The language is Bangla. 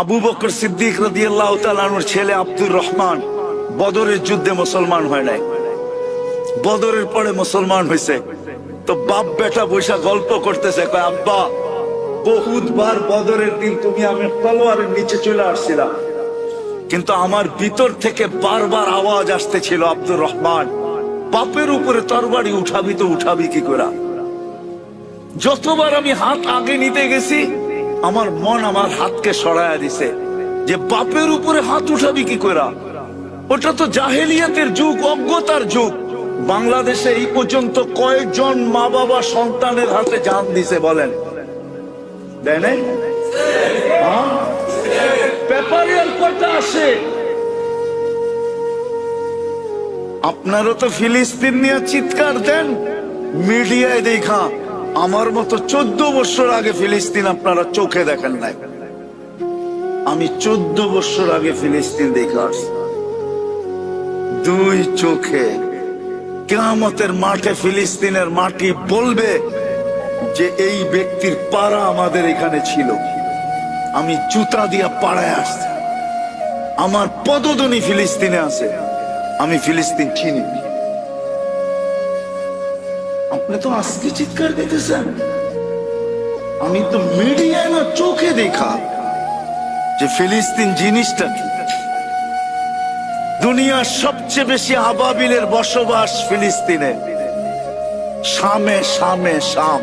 আবু বকর সিদ্দিক রাদিয়াল্লাহু তাআলা আনহুর ছেলে আব্দুর রহমান বদরের যুদ্ধে মুসলমান হয় নাই, বদরের পরে মুসলমান হয়েছে। তো বাপ বেটা বৈশা গল্প করতেছে, কয় আব্বা বহুতবার বদরের দিন তুমি আমি তলোয়ারের নিচে চলে আসছিলাম, কিন্তু আমার ভিতর থেকে বারবার আওয়াজ আসতেছিল, আব্দুর রহমান বাপের উপরে তরবারি উঠাবি তো উঠাবি কি করে? যতবার আমি হাত আগে নিতে গেছি আমার মন আমার হাতকে সরায়া দিছে যে বাপের উপরে হাত উঠাবি কি করে? ওটা তো জাহেলিয়াতের যুগ, অজ্ঞতার যুগ। বাংলাদেশে এই পর্যন্ত কয়েকজন মা বাবা সন্তানের হাতে জান দিছে বলেন? দেয় নাই? পেপারে কথা আসে। আপনারও তো ফিলিস্তিন নিয়ে চিৎকার দেন, মিডিয়ায় দেখা আমার মতো 14 বছর আগে ফিলিস্তিন আপনারা চোখে দেখেন নাই। আমি 14 বছর আগে ফিলিস্তিন দেখে আসছি, 2 চোখে। কিয়ামতের মাঠে ফিলিস্তিনের মাটি বলবে যে এই ব্যক্তির পাড়া আমাদের এখানে ছিল, আমি জুতা দিয়া পাড়ায় আসছি, আমার পদধ্বনি ফিলিস্তিনে আছে, আমি ফিলিস্তিন চিনি। আপনি তো আজকে চিৎকার দিতেছেন, আমি তো মিডিয়ায় না চোখে দেখা যে ফিলিস্তিন জিনিসটা কি। দুনিয়ার সবচেয়ে বেশি আবাবিলের বসবাস ফিলিস্তিনে, শামে শামে শাম।